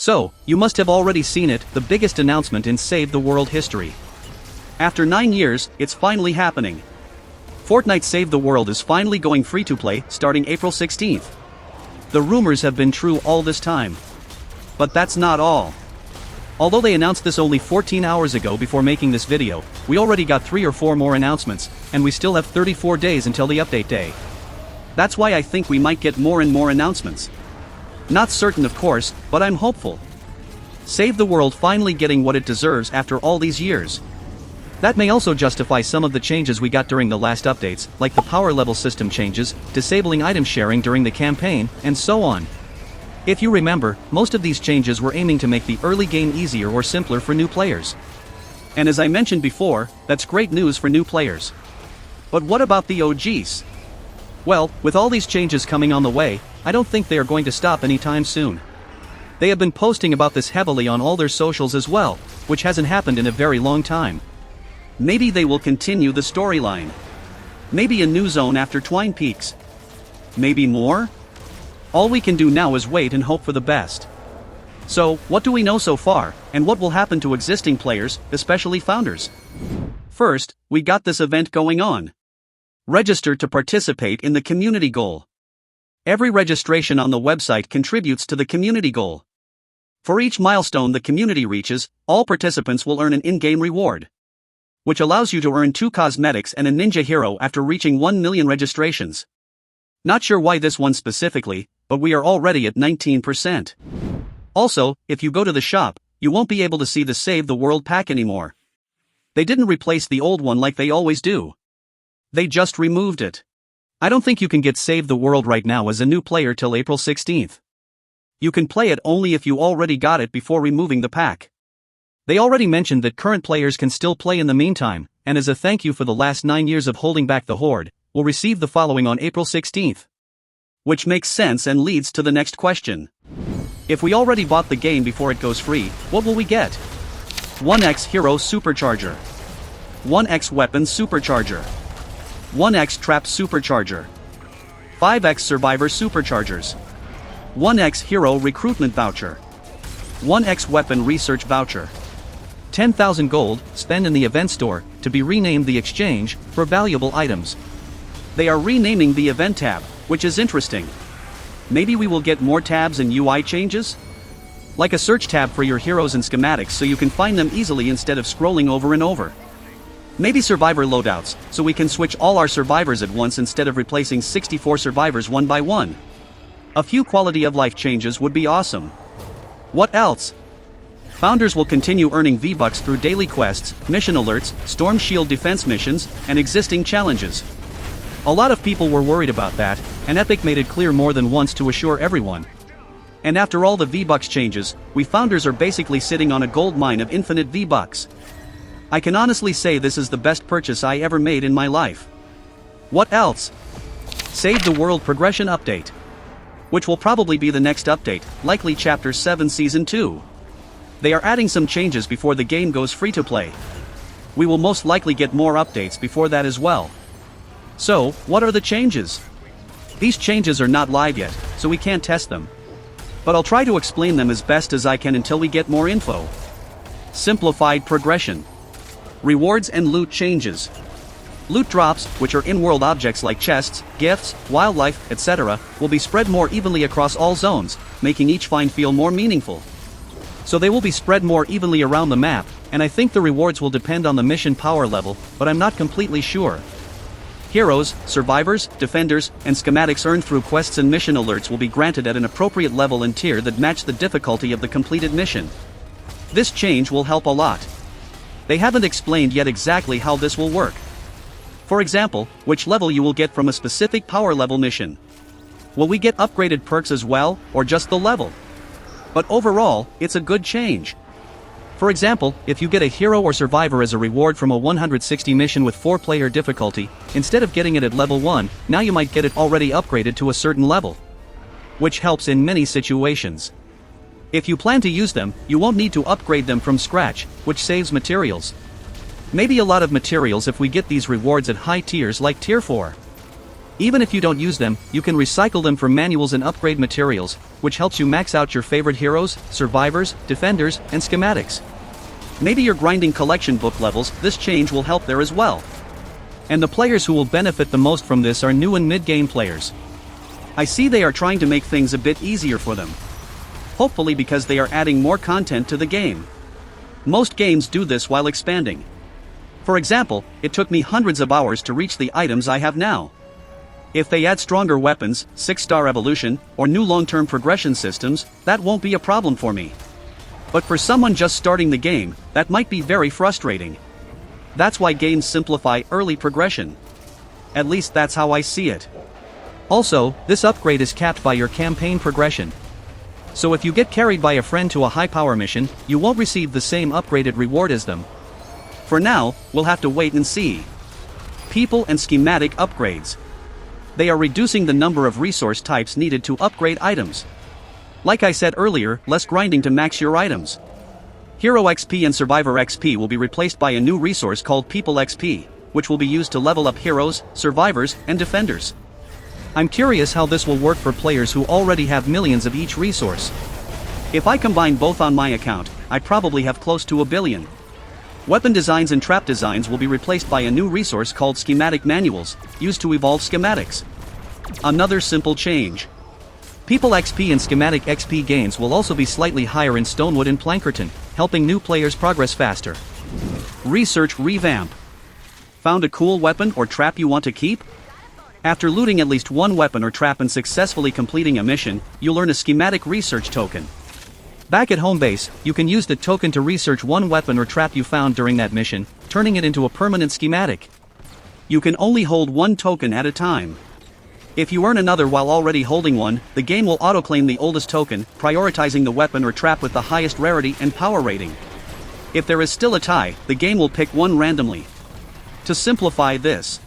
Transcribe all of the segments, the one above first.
So, you must have already seen it, the biggest announcement in Save the World history. After 9 years, it's finally happening. Fortnite Save the World is finally going free-to-play, starting April 16th. The rumors have been true all this time. But that's not all. Although they announced this only 14 hours ago before making this video, we already got 3 or 4 more announcements, and we still have 34 days until the update day. That's why I think we might get more and more announcements. Not certain of course, but I'm hopeful. Save the World finally getting what it deserves after all these years. That may also justify some of the changes we got during the last updates, like the power level system changes, disabling item sharing during the campaign, and so on. If you remember, most of these changes were aiming to make the early game easier or simpler for new players. And as I mentioned before, that's great news for new players. But what about the OGs? Well, with all these changes coming on the way, I don't think they are going to stop anytime soon. They have been posting about this heavily on all their socials as well, which hasn't happened in a very long time. Maybe they will continue the storyline. Maybe a new zone after Twine Peaks. Maybe more? All we can do now is wait and hope for the best. So, what do we know so far, and what will happen to existing players, especially founders? First, we got this event going on. Register to participate in the community goal. Every registration on the website contributes to the community goal. For each milestone the community reaches, all participants will earn an in-game reward, which allows you to earn 2 cosmetics and a ninja hero after reaching 1 million registrations. Not sure why this one specifically, but we are already at 19%. Also, if you go to the shop, you won't be able to see the Save the World pack anymore. They didn't replace the old one like they always do. They just removed it. I don't think you can get Save the World right now as a new player till April 16th. You can play it only if you already got it before removing the pack. They already mentioned that current players can still play in the meantime, and as a thank you for the last 9 years of holding back the Horde, will receive the following on April 16th. Which makes sense and leads to the next question. If we already bought the game before it goes free, what will we get? 1x Hero Supercharger, 1x Weapon Supercharger, 1x Trap Supercharger, 5x Survivor Superchargers, 1x Hero Recruitment Voucher, 1x Weapon Research Voucher, 10,000 gold, spend in the event store, to be renamed the exchange, for valuable items. They are renaming the event tab, which is interesting. Maybe we will get more tabs and UI changes? Like a search tab for your heroes and schematics so you can find them easily instead of scrolling over and over. Maybe survivor loadouts, so we can switch all our survivors at once instead of replacing 64 survivors one by one. A few quality of life changes would be awesome. What else? Founders will continue earning V-Bucks through daily quests, mission alerts, Storm Shield defense missions, and existing challenges. A lot of people were worried about that, and Epic made it clear more than once to assure everyone. And after all the V-Bucks changes, we founders are basically sitting on a gold mine of infinite V-Bucks. I can honestly say this is the best purchase I ever made in my life. What else? Save the World Progression Update, which will probably be the next update, likely Chapter 7 Season 2. They are adding some changes before the game goes free to play. We will most likely get more updates before that as well. So, what are the changes? These changes are not live yet, so we can't test them. But I'll try to explain them as best as I can until we get more info. Simplified progression. Rewards and loot changes. Loot drops, which are in-world objects like chests, gifts, wildlife, etc., will be spread more evenly across all zones, making each find feel more meaningful. So they will be spread more evenly around the map, and I think the rewards will depend on the mission power level, but I'm not completely sure. Heroes, survivors, defenders, and schematics earned through quests and mission alerts will be granted at an appropriate level and tier that match the difficulty of the completed mission. This change will help a lot. They haven't explained yet exactly how this will work. For example, which level you will get from a specific power level mission. Will we get upgraded perks as well, or just the level? But overall, it's a good change. For example, if you get a hero or survivor as a reward from a 160 mission with 4-player difficulty, instead of getting it at level 1, now you might get it already upgraded to a certain level. Which helps in many situations. If you plan to use them, you won't need to upgrade them from scratch, which saves materials. Maybe a lot of materials if we get these rewards at high tiers like tier 4. Even if you don't use them, you can recycle them for manuals and upgrade materials, which helps you max out your favorite heroes, survivors, defenders, and schematics. Maybe you're grinding collection book levels, this change will help there as well. And the players who will benefit the most from this are new and mid-game players. I see they are trying to make things a bit easier for them. Hopefully because they are adding more content to the game. Most games do this while expanding. For example, it took me hundreds of hours to reach the items I have now. If they add stronger weapons, 6-star evolution, or new long-term progression systems, that won't be a problem for me. But for someone just starting the game, that might be very frustrating. That's why games simplify early progression. At least that's how I see it. Also, this upgrade is capped by your campaign progression. So if you get carried by a friend to a high-power mission, you won't receive the same upgraded reward as them. For now, we'll have to wait and see. People and schematic upgrades. They are reducing the number of resource types needed to upgrade items. Like I said earlier, less grinding to max your items. Hero XP and Survivor XP will be replaced by a new resource called People XP, which will be used to level up heroes, survivors, and defenders. I'm curious how this will work for players who already have millions of each resource. If I combine both on my account, I probably have close to 1 billion. Weapon designs and trap designs will be replaced by a new resource called schematic manuals, used to evolve schematics. Another simple change. People XP and schematic XP gains will also be slightly higher in Stonewood and Plankerton, helping new players progress faster. Research revamp. Found a cool weapon or trap you want to keep? After looting at least one weapon or trap and successfully completing a mission, you'll earn a schematic research token. Back at home base, you can use the token to research one weapon or trap you found during that mission, turning it into a permanent schematic. You can only hold one token at a time. If you earn another while already holding one, the game will autoclaim the oldest token, prioritizing the weapon or trap with the highest rarity and power rating. If there is still a tie, the game will pick one randomly. To simplify this,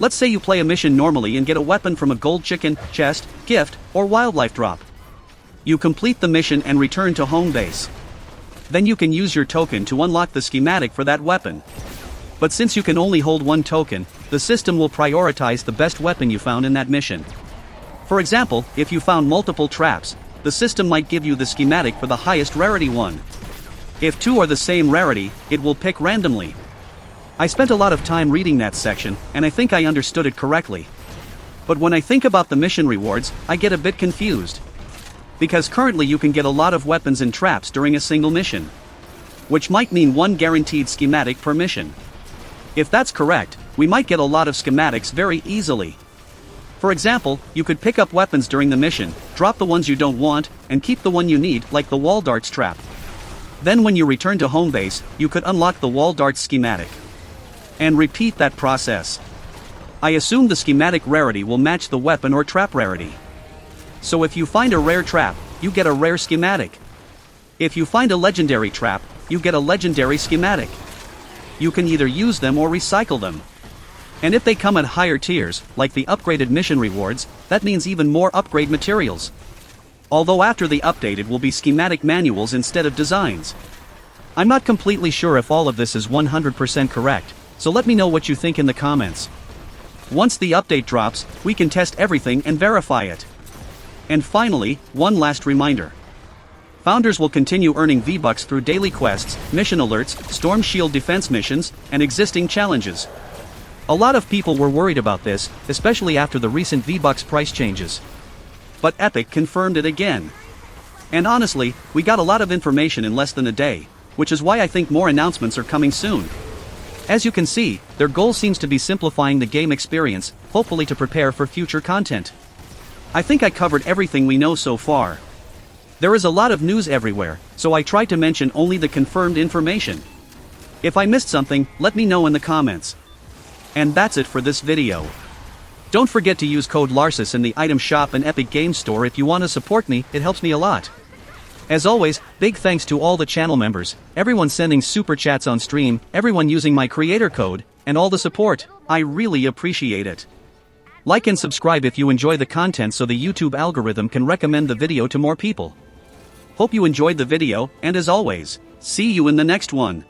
let's say you play a mission normally and get a weapon from a gold chicken, chest, gift, or wildlife drop. You complete the mission and return to home base. Then you can use your token to unlock the schematic for that weapon. But since you can only hold one token, the system will prioritize the best weapon you found in that mission. For example, if you found multiple traps, the system might give you the schematic for the highest rarity one. If two are the same rarity, it will pick randomly. I spent a lot of time reading that section, and I think I understood it correctly. But when I think about the mission rewards, I get a bit confused. Because currently you can get a lot of weapons and traps during a single mission. Which might mean one guaranteed schematic per mission. If that's correct, we might get a lot of schematics very easily. For example, you could pick up weapons during the mission, drop the ones you don't want, and keep the one you need, like the wall darts trap. Then when you return to home base, you could unlock the wall darts schematic. And repeat that process. I assume the schematic rarity will match the weapon or trap rarity. So if you find a rare trap, you get a rare schematic. If you find a legendary trap, you get a legendary schematic. You can either use them or recycle them. And if they come at higher tiers, like the upgraded mission rewards, that means even more upgrade materials. Although after the update it will be schematic manuals instead of designs. I'm not completely sure if all of this is 100% correct, so let me know what you think in the comments. Once the update drops, we can test everything and verify it. And finally, one last reminder. Founders will continue earning V-Bucks through daily quests, mission alerts, Storm Shield defense missions, and existing challenges. A lot of people were worried about this, especially after the recent V-Bucks price changes. But Epic confirmed it again. And honestly, we got a lot of information in less than a day, which is why I think more announcements are coming soon. As you can see, their goal seems to be simplifying the game experience, hopefully to prepare for future content. I think I covered everything we know so far. There is a lot of news everywhere, so I tried to mention only the confirmed information. If I missed something, let me know in the comments. And that's it for this video. Don't forget to use code Larsis in the item shop and Epic Games Store if you want to support me, it helps me a lot. As always, big thanks to all the channel members, everyone sending super chats on stream, everyone using my creator code, and all the support. I really appreciate it. Like and subscribe if you enjoy the content so the YouTube algorithm can recommend the video to more people. Hope you enjoyed the video, and as always, see you in the next one.